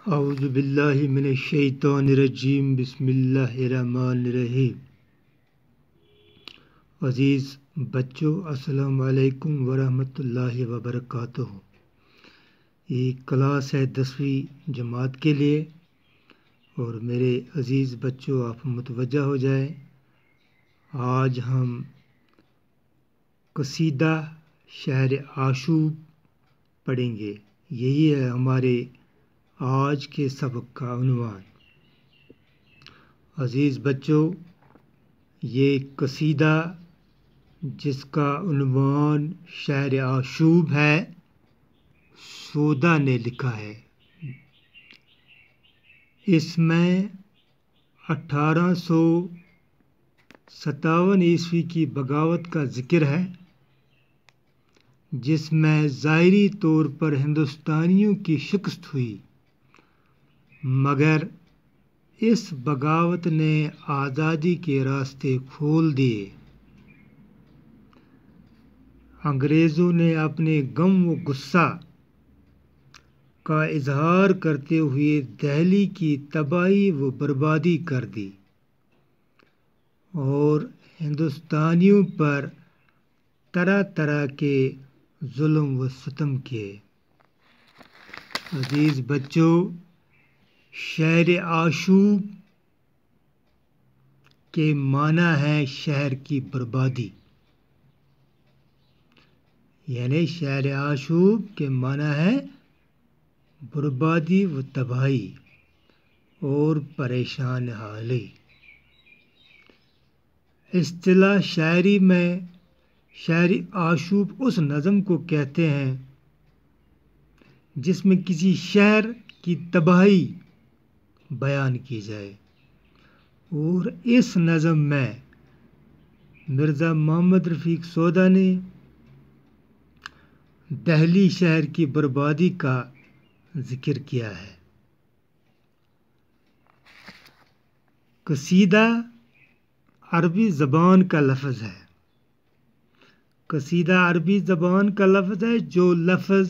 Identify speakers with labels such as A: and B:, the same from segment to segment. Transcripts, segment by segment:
A: اعوذ باللہ من الشیطان الرجیم بسم اللہ الرحمن الرحیم۔ عزیز بچوں، السلام علیکم ورحمۃ اللہ وبرکاتہ۔ یہ کلاس ہے 10ویں جماعت کے لیے، اور میرے عزیز بچوں آپ متوجہ ہو جائیں۔ آج ہم قصیدہ شہر آشوب پڑھیں گے۔ یہی ہے ہمارے آج کے سبق کا عنوان۔ عزیز بچوں، یہ قصیدہ جس کا عنوان شہر آشوب ہے، سودا نے لکھا ہے۔ اس میں 1857 عیسوی کی بغاوت کا ذکر ہے، جس میں ظاہری طور پر ہندوستانیوں کی شکست ہوئی، مگر اس بغاوت نے آزادی کے راستے کھول دیے۔ انگریزوں نے اپنے غم و غصہ کا اظہار کرتے ہوئے دہلی کی تباہی و بربادی کر دی اور ہندوستانیوں پر طرح طرح کے ظلم و ستم کیے۔ عزیز بچوں، شہر آشوب کے معنی ہے شہر کی بربادی، یعنی شہر آشوب کے معنی ہے بربادی و تباہی اور پریشان حالی۔ اصطلاح شاعری میں شہر آشوب اس نظم کو کہتے ہیں جس میں کسی شہر کی تباہی بیان کی جائے، اور اس نظم میں مرزا محمد رفیق سودا نے دہلی شہر کی بربادی کا ذکر کیا ہے۔ قصیدہ عربی زبان کا لفظ ہے۔ قصیدہ عربی زبان کا لفظ ہے جو لفظ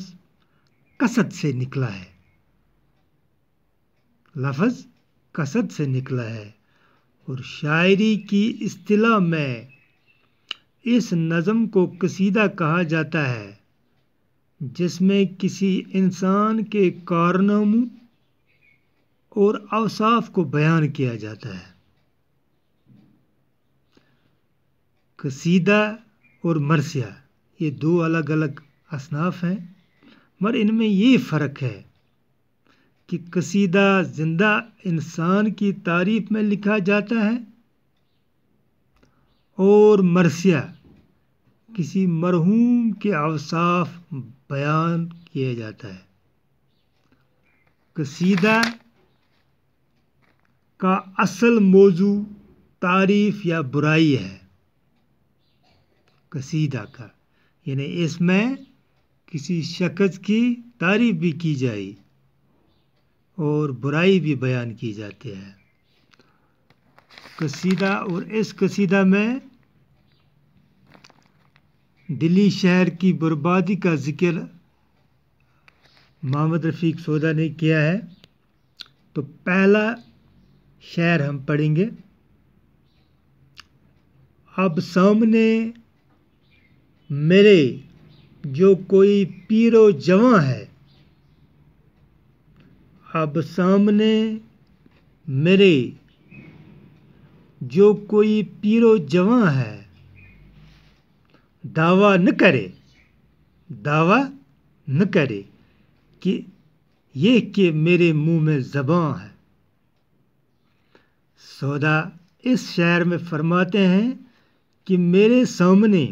A: قصد سے نکلا ہے۔ لفظ قصد سے نکلا ہے، اور شاعری کی اصطلاح میں اس نظم کو قصیدہ کہا جاتا ہے جس میں کسی انسان کے کارناموں اور اوصاف کو بیان کیا جاتا ہے۔ قصیدہ اور مرثیہ یہ دو الگ الگ اصناف ہیں، مگر ان میں یہ فرق ہے کہ قصیدہ زندہ انسان کی تعریف میں لکھا جاتا ہے، اور مرثیہ کسی مرحوم کے اوصاف بیان کیا جاتا ہے۔ قصیدہ کا اصل موضوع تعریف یا برائی ہے۔ قصیدہ کا یعنی اس میں کسی شخص کی تعریف بھی کی جائے اور برائی بھی بیان کی جاتی ہے۔ قصیدہ، اور اس قصیدہ میں دلی شہر کی بربادی کا ذکر محمد رفیق سودا نے کیا ہے۔ تو پہلا شعر ہم پڑھیں گے۔ اب سامنے میرے جو کوئی پیر و جواں ہے، اب سامنے میرے جو کوئی پیر و جواں ہے، دعویٰ نہ کرے کہ یہ کہ میرے منہ میں زباں ہے۔ سودا اس شعر میں فرماتے ہیں کہ میرے سامنے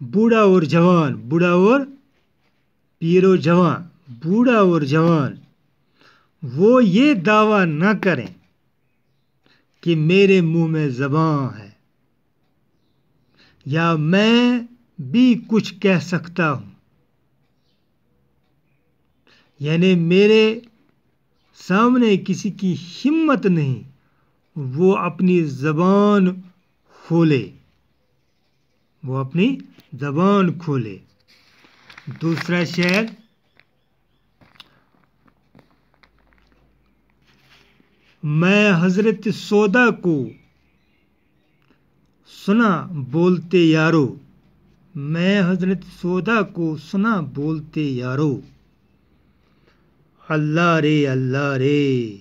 A: بوڑھا اور جوان، بوڑھا اور پیر و جوان، بوڑھا اور جوان وہ یہ دعویٰ نہ کریں کہ میرے منہ میں زباں ہے، یا میں بھی کچھ کہہ سکتا ہوں، یعنی میرے سامنے کسی کی ہمت نہیں وہ اپنی زبان کھولے، دوسرا شعر، میں حضرت سودا کو سنا بولتے یارو، میں حضرت سودا کو سنا بولتے یارو، اللہ رے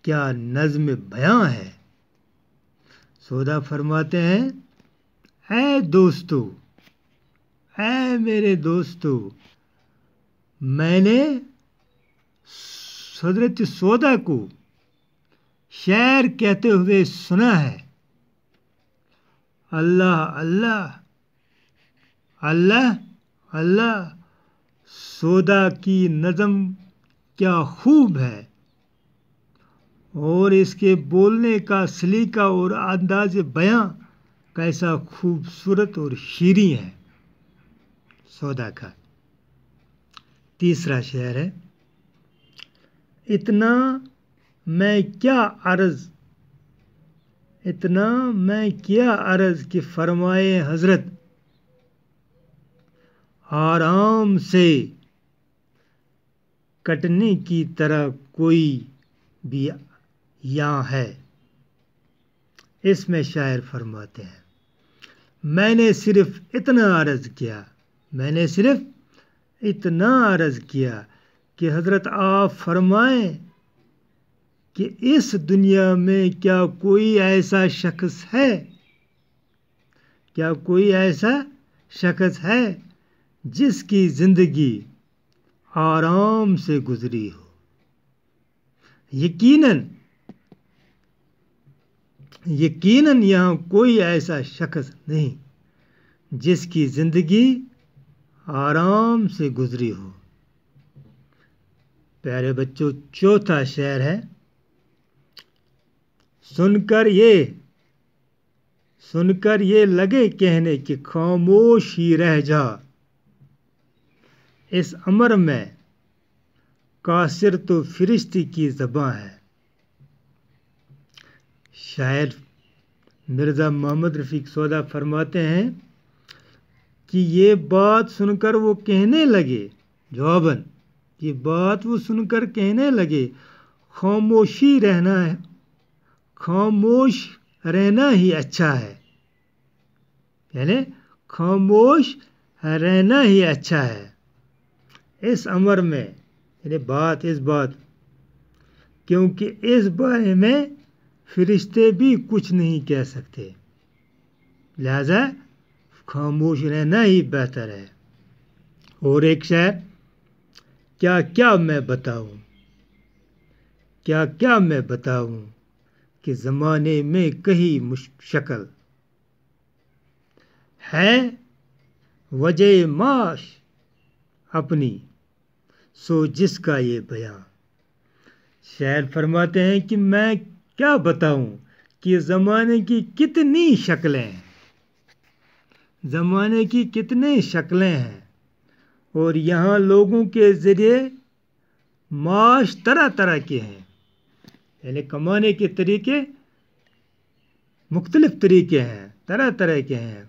A: کیا نظم بیاں ہے۔ سودا فرماتے ہیں اے دوستو، اے میرے دوستو، میں نے حضرت سودا کو شعر کہتے ہوئے سنا ہے، اللہ اللہ اللہ اللہ، سودا کی نظم کیا خوب ہے، اور اس کے بولنے کا سلیقہ اور انداز بیاں کیسا خوبصورت اور شیریں ہے سودا کا۔ تیسرا شعر ہے، اتنا میں کیا عرض کہ فرمائے حضرت، آرام سے کٹنے کی طرح کوئی بھی یہاں ہے۔ اس میں شاعر فرماتے ہیں میں نے صرف اتنا عرض کیا کہ حضرت آپ فرمائیں کہ اس دنیا میں کیا کوئی ایسا شخص ہے جس کی زندگی آرام سے گزری ہو۔ یقیناً یہاں کوئی ایسا شخص نہیں جس کی زندگی آرام سے گزری ہو۔ پیارے بچوں، چوتھا شعر ہے، سن کر یہ لگے کہنے کہ خاموش ہی رہ جا، اس امر میں قاصر تو فرشتے کی زباں ہے۔ شاعر مرزا محمد رفیق سودا فرماتے ہیں کہ یہ بات سن کر وہ کہنے لگے، جواباً یہ بات وہ سن کر کہنے لگے، خاموش رہنا ہی اچھا ہے، یعنی خاموش رہنا ہی اچھا ہے اس امر میں، یعنی اس بات کیونکہ اس بارے میں فرشتے بھی کچھ نہیں کہہ سکتے، لہذا خاموش رہنا ہی بہتر ہے۔ اور ایک شعر، کیا میں بتاؤں کہ زمانے میں کہیں مشکل ہے وجہ معاش اپنی، سو جس کا یہ بیان۔ شاعر فرماتے ہیں کہ میں کیا بتاؤں کہ زمانے کی کتنی شکلیں ہیں، اور یہاں لوگوں کے ذریعے معاش طرح طرح کے ہیں، یعنی کمانے کے طریقے مختلف طریقے ہیں، طرح طرح کے ہیں۔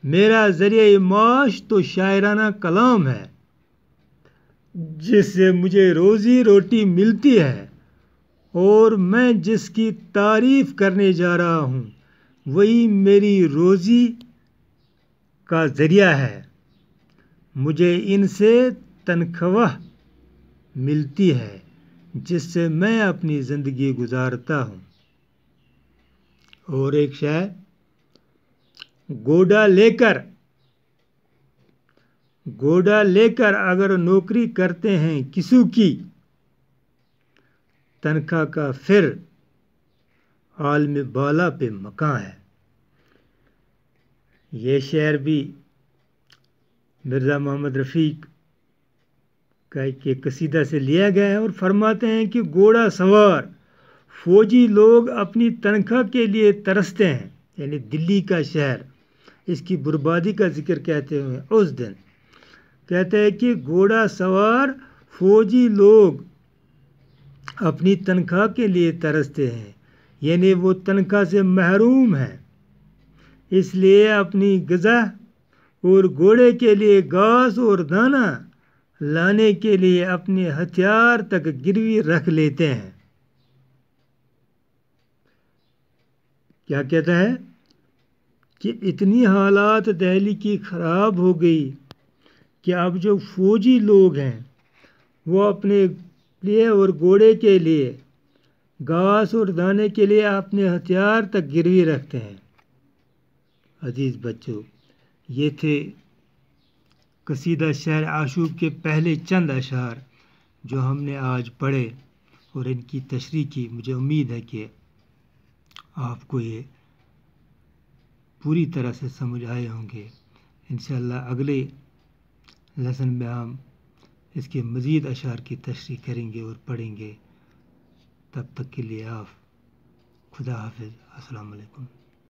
A: میرا ذریعہ معاش تو شاعرانہ کلام ہے، جس سے مجھے روزی روٹی ملتی ہے، اور میں جس کی تعریف کرنے جا رہا ہوں وہی میری روزی کا ذریعہ ہے، مجھے ان سے تنخواہ ملتی ہے جس سے میں اپنی زندگی گزارتا ہوں۔ اور ایک شعر، گوڈا لے کر اگر نوکری کرتے ہیں کسو کی، تنخواہ کا پھر عالم بالا پہ مکاں ہے۔ یہ شعر بھی مرزا محمد رفیق کے قصیدہ سے لیا گیا ہے، اور فرماتے ہیں کہ گھوڑا سوار فوجی لوگ اپنی تنخواہ کے لیے ترستے ہیں، یعنی دلی کا شہر، اس کی بربادی کا ذکر کہتے ہوئے اس دن کہتے ہیں کہ گھوڑا سوار فوجی لوگ اپنی تنخواہ کے لیے ترستے ہیں، یعنی وہ تنخواہ سے محروم ہیں، اس لیے اپنی غذا اور گھوڑے کے لیے گھاس اور دانہ لانے کے لیے اپنے ہتھیار تک گروی رکھ لیتے ہیں۔ کیا کہتا ہے کہ اتنی حالات دہلی کی خراب ہو گئی کہ اب جو فوجی لوگ ہیں وہ اپنے لیے اور گھوڑے کے لیے گھاس اور دانے کے لیے اپنے ہتھیار تک گروی رکھتے ہیں۔ عزیز بچوں، یہ تھے قصیدہ شعر عاشوب کے پہلے چند اشعار جو ہم نے آج پڑھے اور ان کی تشریح کی۔ مجھے امید ہے کہ آپ کو یہ پوری طرح سے سمجھ آئے ہوں گے۔ انشاءاللہ اگلے لیسن میں ہم اس کے مزید اشعار کی تشریح کریں گے اور پڑھیں گے۔ تب تک کے لیے آپ خدا حافظ، السلام علیکم۔